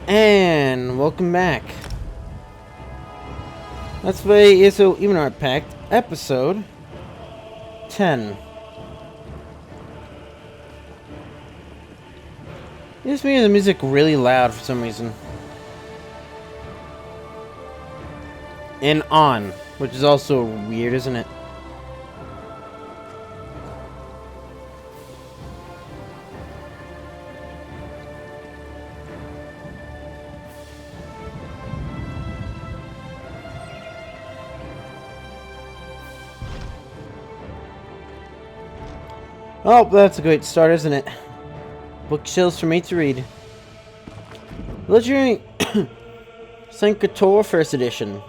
And welcome back. Let's play ESO Ebonheart Pact, episode 10. This made the music really loud for some reason. And on, which is also weird, isn't it? Oh, that's a great start, isn't it? Bookshelves for me to read. Legendary Sankator First Edition.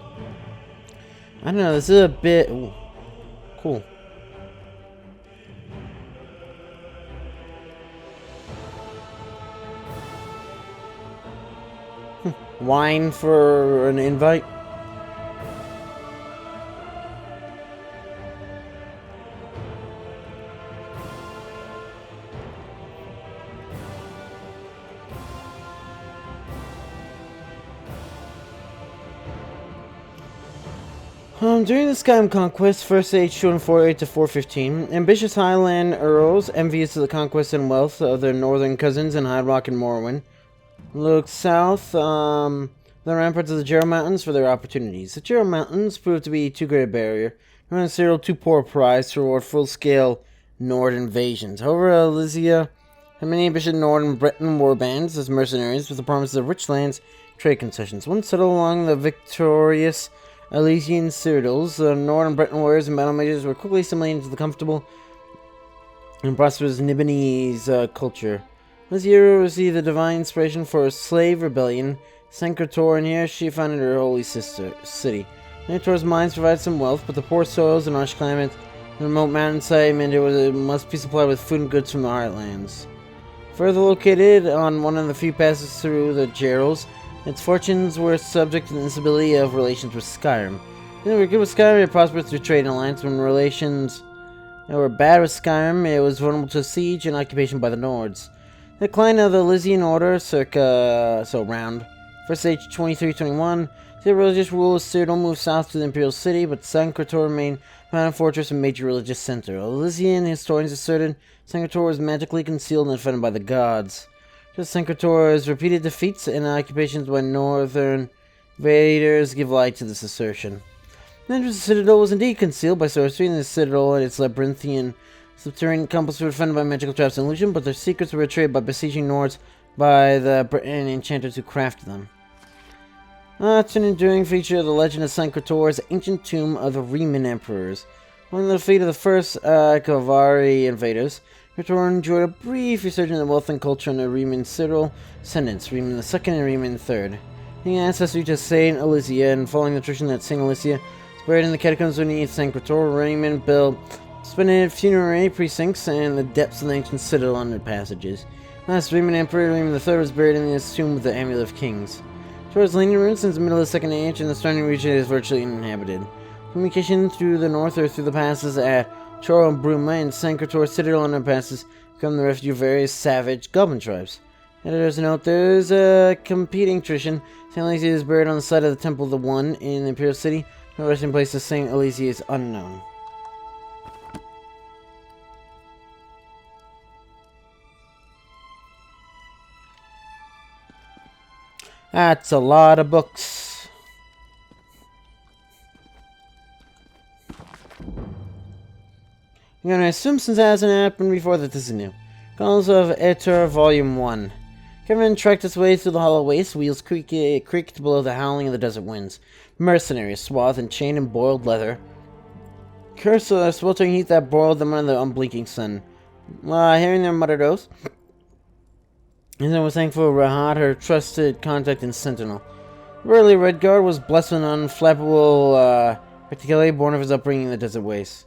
I don't know, this is a bit... Ooh, cool. Wine for an invite? During the Skyrim conquest, First Age 248 to 415, ambitious Highland earls, envious of the conquest and wealth of their northern cousins in High Rock and Morrowind, looked south, the ramparts of the Jarrow Mountains for their opportunities. The Jarrow Mountains proved to be too great a barrier, and Cyril too poor a prize to reward full-scale Nord invasions. However, Elysia had many ambitious Nord and Breton warbands as mercenaries with the promises of rich lands, trade concessions. Once settled along the victorious Elysian citadels, the Nord and Breton warriors and battle mages were quickly assimilated into the comfortable and prosperous Nibonese culture. Elysia received the divine inspiration for a slave rebellion, Sankator, and here she founded her holy sister city. Sankator's mines provided some wealth, but the poor soils and harsh climate and the remote mountainside meant it must be supplied with food and goods from the heartlands. Further located on one of the few passes through the Jarrows, its fortunes were subject to the instability of relations with Skyrim. When they were good with Skyrim, it prospered through trade and alliance. When relations were bad with Skyrim, it was vulnerable to siege and occupation by the Nords. The decline of the Elysian Order, around First Age 23-21, the religious rule of Cyril moved south to the Imperial City, but Sankator remained a mountain fortress and major religious center. Elysian historians asserted Sankator was magically concealed and defended by the gods. Sankator's repeated defeats and occupations by northern invaders give light to this assertion. The entrance to the citadel was indeed concealed by sorcery, and the citadel and its labyrinthian subterranean complex were defended by magical traps and illusion, but their secrets were betrayed by besieging Nords by the Breton enchanters who crafted them. It's an enduring feature of the legend of Sankator's ancient tomb of the Riemann emperors. Following the defeat of the first Kavari invaders, Sankator enjoyed a brief resurgence of wealth and culture under Riemann Cyril descendants, Riemann II and Riemann III. The ancestry to Saint Elysia, and following the tradition that Saint Elysia is buried in the catacombs beneath Sankator, Riemann built splendid funerary precincts and the depths of the ancient citadel under passages. Last Riemann Emperor Riemann III was buried in his tomb with the Amulet of Kings. Towards landing routes since the middle of the Second Age, and the surrounding region is virtually uninhabited. Communication through the north or through the passes at Choro and Bruma and Sankator Citadel underpasses become the refuge of various savage goblin tribes. Editor's note, there is a competing tradition. St. Elysia is buried on the site of the Temple of the One in the Imperial City. No resting place of St. Elysia is unknown. That's a lot of books. I'm gonna assume since it hasn't happened before that this is new. Chronicles of Eter, Volume 1. Kevin trekked his way through the hollow waste, wheels creaked below the howling of the desert winds. Mercenaries swathed in chain and boiled leather. Cursed the sweltering heat that boiled them under the unblinking sun. Hearing their muttered oaths, Ethan was thankful Rahat, her trusted contact and sentinel. The burly Redguard was blessed with an unflappable practicality born of his upbringing in the desert wastes.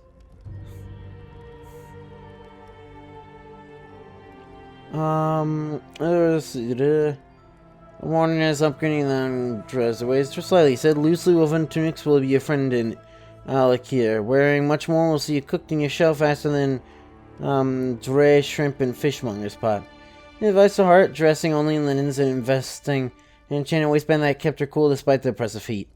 Warning is upgrading them dress ways just slightly. He said loosely woven tunics will be your friend in Alakir. Wearing much more will see you cooked in your shell faster than dray, shrimp, and fishmonger's pot. The advice to heart, dressing only in linens and investing an enchanted waistband that kept her cool despite the oppressive heat.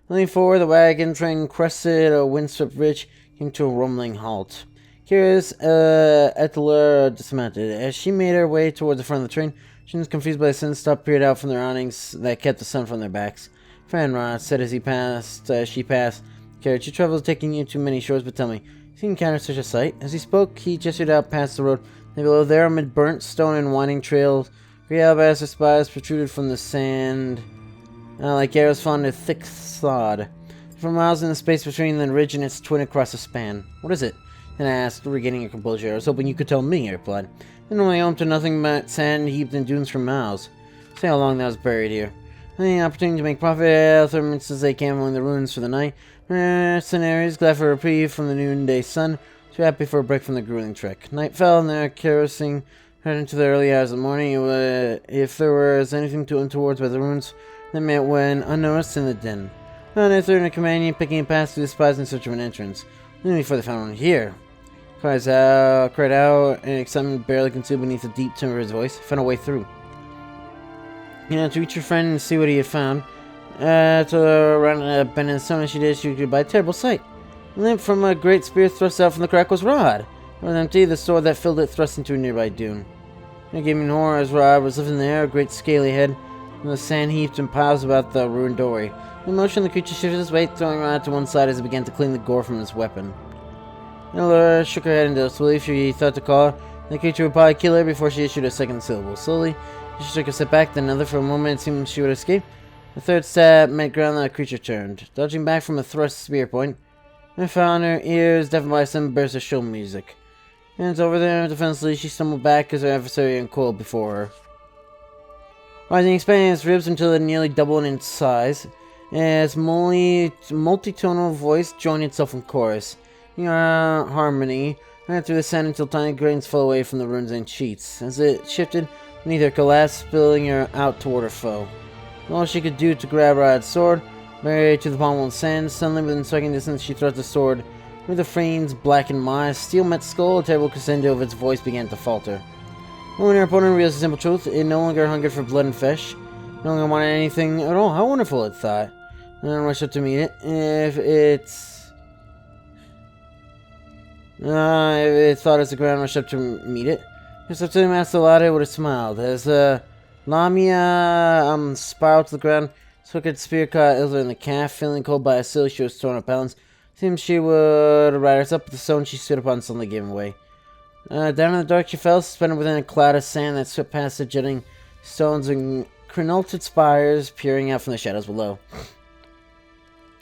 Leaning forward, the wagon train crested a windswept ridge, came to a rumbling halt. Curious, Etler dismounted. As she made her way towards the front of the train, she was confused by the sun stop peered out from their awnings that kept the sun from their backs. Fanrod said as she passed, carriage, your travels taking you to many shores, but tell me, have you encountered such a sight? As he spoke, he gestured out past the road, and below there, amid burnt stone and winding trails, great alabaster spires protruded from the sand, like arrows found in thick sod. For miles in the space between the ridge and its twin across the span. What is it? And I asked, regaining her composure. I was hoping you could tell me, I replied. I normally home to nothing but sand heaped in dunes for miles. See how long that was buried here. Any opportunity to make profit, thermits as they can among the ruins for the night. Mercenaries, glad for a reprieve from the noonday sun, too happy for a break from the grueling trek. Night fell, and their carousing heard into the early hours of the morning. If there was anything to untoward by the ruins, they met when unnoticed in the den. Found a third companion picking a path through the spies in search of an entrance. Only before they found one here. Cried out, and excitement barely concealed beneath the deep timbre of his voice. Found a way through. To reach your friend and see what he had found. To run a bend in the stone as she did, she was by a terrible sight. A limp from a great spear thrust out from the crack was Rod. It was empty, the sword that filled it thrust into a nearby dune. It gave me horror as Rod was lifting in the air, a great scaly head, and the sand heaped in piles about the ruined doorway. In motion, the creature shifted his weight, throwing Rod to one side as it began to clean the gore from his weapon. Ella shook her head in disbelief. She thought to call her. The creature would probably kill her before she issued a second syllable. Slowly, she took a step back, then another. For a moment, it seemed she would escape. The third step met ground, and the creature turned. Dodging back from a thrust spear point, and found her ears deafened by some burst of show music. Hands over there, defensively, she stumbled back as her adversary uncoiled before her. Rising, expanding its ribs until it nearly doubled in size, as multi-tonal voice joined itself in chorus. Harmony ran through the sand until tiny grains fell away from the ruins and sheets. As it shifted, beneath her collapsed, spilling her out toward her foe. All she could do to grab Rod's sword, buried to the pommel of sand. Suddenly, within striking distance, she thrust the sword with the frame's blackened maw. Steel met skull, a terrible crescendo of its voice began to falter. When her opponent realized the simple truth, it no longer hungered for blood and flesh, no longer wanted anything at all. How wonderful, it thought. And rushed up to meet it. If it thought as the ground rushed up to meet it. Just up to the master Lada would have smiled. As Lamia spiraled to the ground, crooked spear caught Ilza in the calf. Feeling cold by a sill, she was torn up balance. Seemed she would ride herself up, but the stone she stood upon suddenly gave way. Down in the dark she fell, suspended within a cloud of sand that swept past the jutting stones and crenulated spires peering out from the shadows below.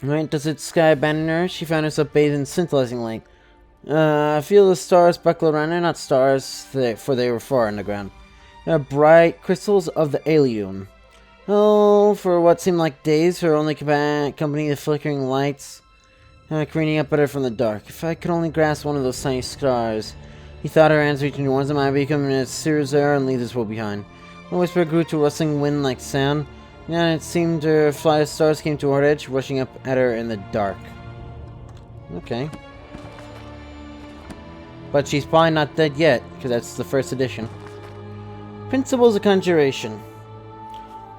Right, does its sky abandon her? She found herself bathed in scintillating light. I feel the stars sparkle around her, not stars, for they were far underground. Bright crystals of the Alium. Oh, for what seemed like days, her only company, the flickering lights, careening up at her from the dark. If I could only grasp one of those tiny stars. He thought her hands reaching towards him, I become a serious error and leave this world behind. The whisper grew to a rustling wind-like sound, and it seemed her flight of stars came to her edge, rushing up at her in the dark. Okay. But she's probably not dead yet, because that's the first edition. Principles of Conjuration.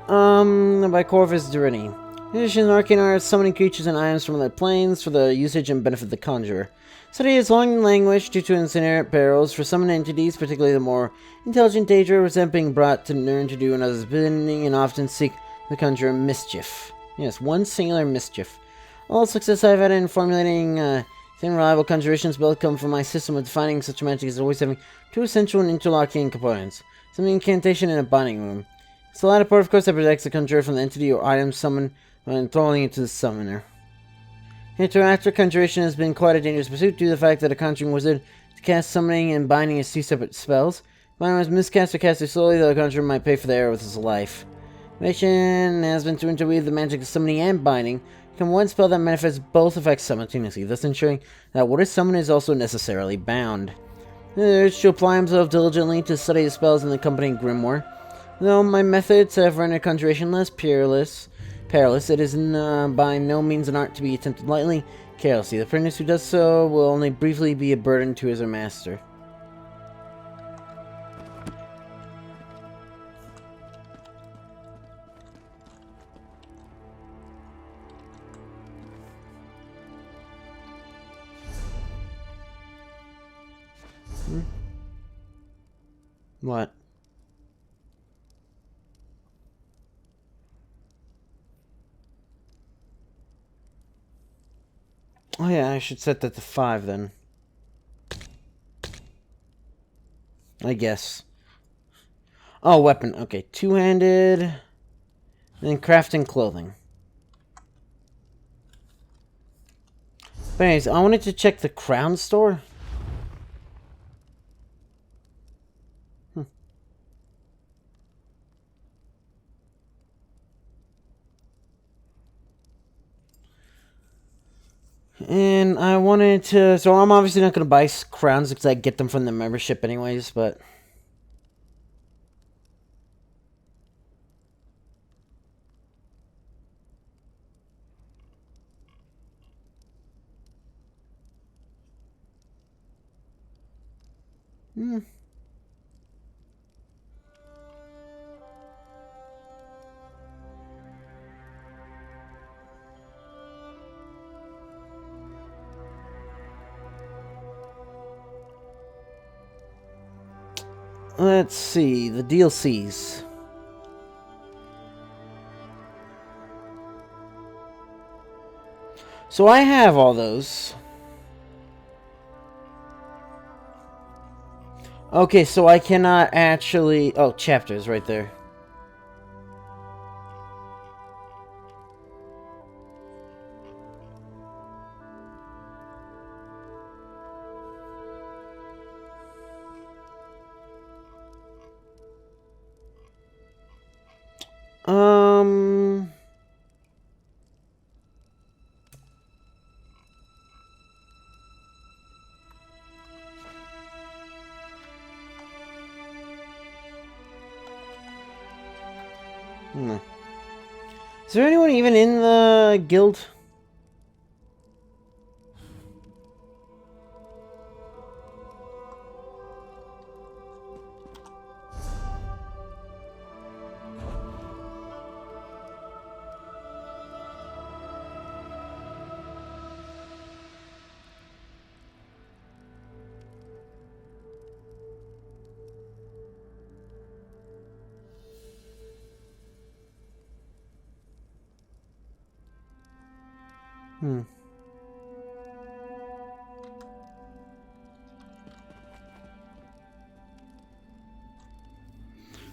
By Corvus Durini. Edition arcane art, summoning creatures and items from other planes for the usage and benefit of the conjurer. Study is long language due to its inherent perils for summoned entities, particularly the more intelligent danger, resent being brought to learn to do another's bidding and often seek the conjurer mischief. Yes, one singular mischief. All success I've had in formulating thin, reliable conjurations built come from my system of defining such magic as always having two essential and interlocking components. Something incantation and a binding room. It's the latter part, of course, that protects the conjurer from the entity or item summoned when throwing it to the summoner. After conjuration has been quite a dangerous pursuit due to the fact that a conjuring wizard to cast summoning and binding is two separate spells. Binding was miscast or cast too slowly, though the conjurer might pay for the error with his life. Mission has been to interweave the magic of summoning and binding, become one spell that manifests both effects simultaneously, thus ensuring that what is summoned is also necessarily bound. The urge to apply himself diligently to study the spells in the accompanying grimoire. Though my methods have rendered conjuration less perilous, it is by no means an art to be attempted lightly, carelessly. The apprentice who does so will only briefly be a burden to his or master. What? Oh yeah, I should set that to 5 then. I guess. Oh, weapon. Okay, two-handed. And crafting clothing. But anyways, I wanted to check the crown store. And I wanted to... So I'm obviously not going to buy crowns because I get them from the membership anyways, but... Let's see, the DLCs. So I have all those. Okay, so I cannot actually... Oh, chapters right there. Um... Hmm. Is there anyone even in the guild? Hmm.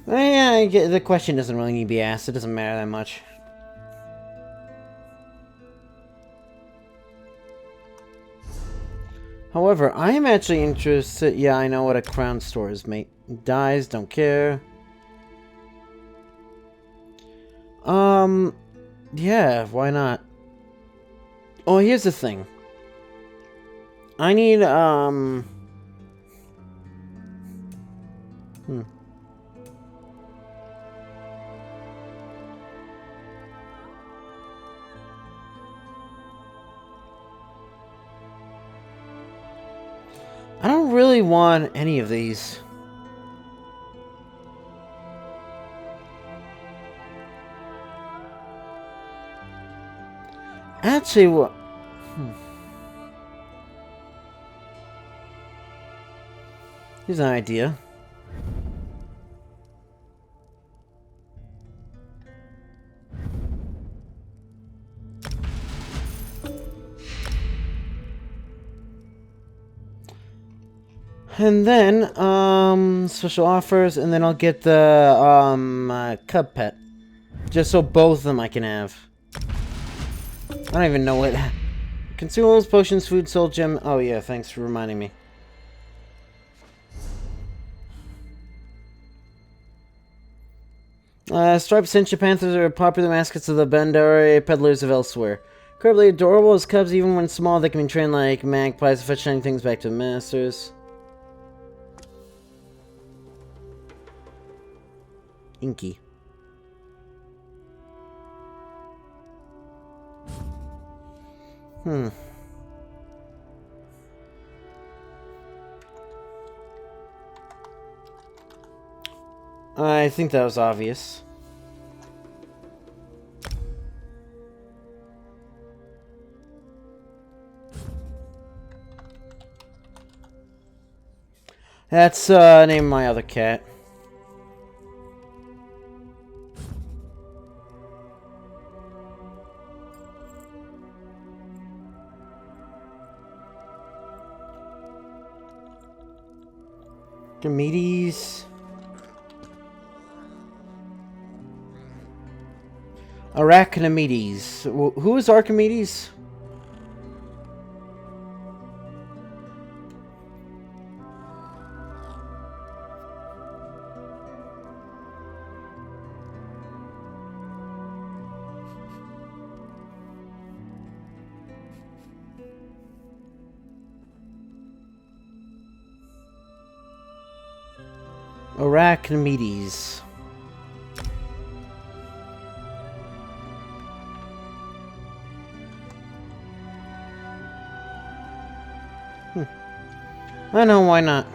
Yeah, I get, the question doesn't really need to be asked. It doesn't matter that much. However, I am actually interested... Yeah, I know what a crown store is, mate. Dies, don't care. Yeah, why not? Oh, here's the thing. I need, I don't really want any of these. Actually, what... Here's an idea. And then, special offers, and then I'll get the, cub pet. Just so both of them I can have. I don't even know what... Consumables, potions, food, soul gem... Oh yeah, thanks for reminding me. Striped Sencha Panthers are popular mascots of the Bandari peddlers of elsewhere. Incredibly adorable as cubs, even when small, they can be trained like magpies to fetch shiny things back to the masters. Inky. I think that was obvious. That's name of my other cat. Archimedes. Arachnimedes. Who is Archimedes? Arachnimedes. I know, why not?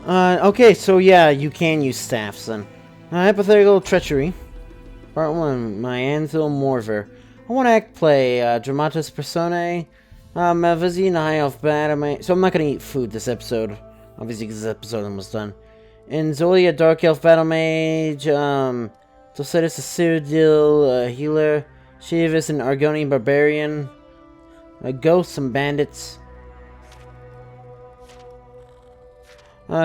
Okay, so yeah, you can use staffs then. Hypothetical treachery. Part 1, my Anvil Morver. I want to act play, Dramatis Personae, Malvisian High Elf Battle. So I'm not gonna eat food this episode, obviously because this episode almost done. In Zolia, Dark Elf Battle Mage, Dulcetus Cyrodiil, Healer, Shivis, and Argonian Barbarian, Ghosts and Bandits.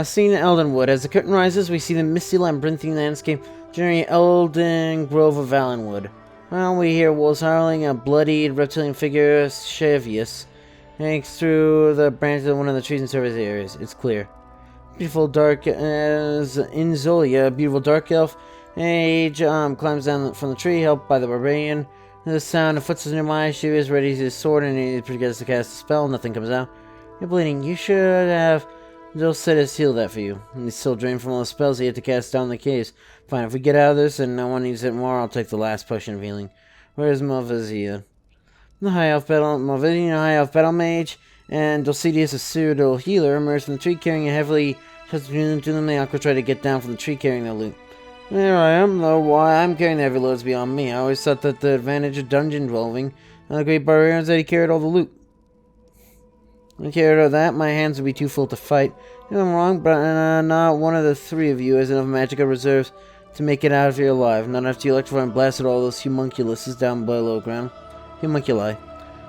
Scene in Eldenwood. As the curtain rises, we see the misty labyrinthine landscape during Elden Grove of Valenwood. Well, we hear wolves howling, a bloodied reptilian figure, Shavius, hangs through the branches of one of the trees and surface areas. It's clear. Beautiful dark as in Zolia, a beautiful dark elf mage climbs down from the tree, helped by the barbarian. The sound of footsteps nearby. Shavius readies his sword and he begins to cast a spell. Nothing comes out. You're bleeding. You should have Dulcetus heal that for you. And he's still drained from all the spells he had to cast down the caves. Fine, if we get out of this and no one needs it more, I'll take the last potion of healing. Where's Malvisia? The High Elf Battle, Malvisia, High Elf Battle Mage, and Dulcedius, a pseudo healer, emerged from the tree carrying a heavily chest between them. The Aqua tried to get down from the tree carrying the loot. There I am, though. Why I'm carrying the heavy loads beyond me. I always thought that the advantage of dungeon dwelling and the great barbarian was that he carried all the loot. If I carried all that, my hands would be too full to fight. If I'm wrong, but not one of the three of you has enough magical reserves to make it out of here alive. Not after you electrified and blasted all those homunculuses down below ground. Homunculi.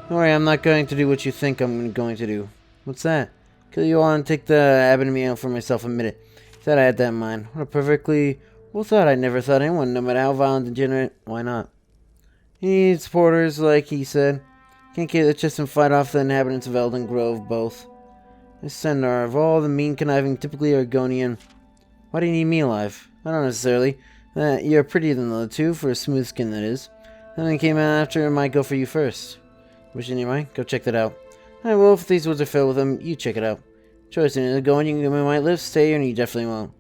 Don't worry, I'm not going to do what you think I'm going to do. What's that? Kill you all and take the Ebonheart for myself, admit it. Thought I had that in mind. What a perfectly well thought. I never thought anyone, no matter how violent and degenerate. Why not? He needs porters, like he said. Can't carry the chest and fight off the inhabitants of Elden Grove, both. This Centaur, of all the mean, conniving, typically Argonian. Why do you need me alive? I don't necessarily. You're prettier than the other two, for a smooth skin that is. Something came out after, it might go for you first. Wish in your mind? Go check that out. I will, if these woods are filled with them, you check it out. Choice in it, go and you might live, stay here, and you definitely won't.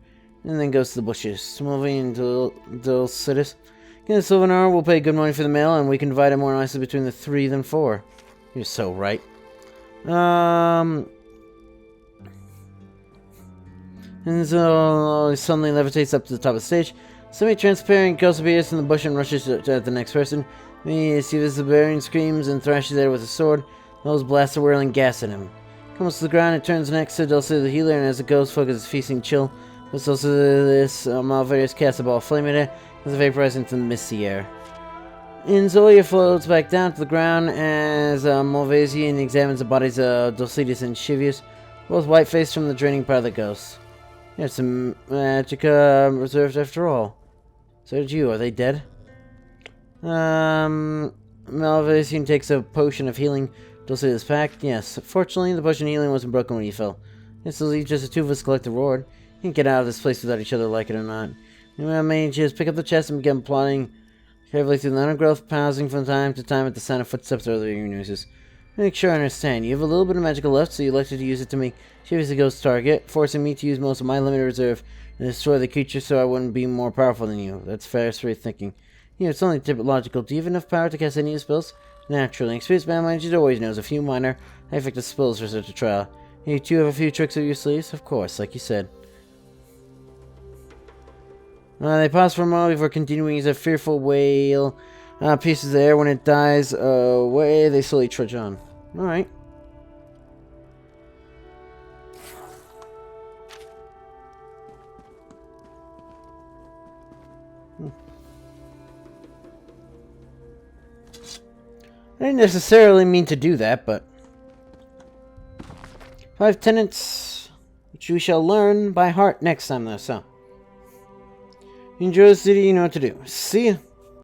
And then goes to the bushes. Moving to Dulcetus. Get the Sylvanar, we'll pay good money for the mail, and we can divide it more nicely between the 3 than 4. You're so right. And so suddenly levitates up to the top of the stage. Semi-transparent ghost appears in the bush and rushes at the next person. We see this barbarian screams and thrashes at it with a sword. Those blasts are whirling gas at him. Comes to the ground, it turns next to Dulce the healer, and as the ghost focuses feasting chill, but also this Malvarius casts a ball of flame at it as it vaporizes into the misty air. And Zolia floats back down to the ground as Malvasian examines the bodies of Dulcedius and Shivius, both white-faced from the draining part of the ghost. There's some magicka reserved after all. So did you. Are they dead? Malvasian takes a potion of healing. Dulcedius Pact. Yes. Fortunately, the potion of healing wasn't broken when you fell. This will leave just the two of us collect the reward. You can't get out of this place without each other, like it or not. What mages pick up the chest and begin plodding carefully through the undergrowth, pausing from time to time at the sound of footsteps or other noises. Make sure I understand. You have a little bit of magical left, so you elected to use it to make Shivis a ghost target, forcing me to use most of my limited reserve and destroy the creature so I wouldn't be more powerful than you. That's fair, straight thinking. It's only logical. Do you have enough power to cast any of your spells? Naturally. Experienced battle manager always knows a few minor, high-effective spells for such a trial. You two have a few tricks up your sleeves? Of course, like you said. They pause for a moment before continuing as a fearful wail pierces the air. When it dies away, they slowly trudge on. Alright. I didn't necessarily mean to do that, but... 5 tenets, which we shall learn by heart next time, though, so. Enjoy the city, you know what to do. See ya!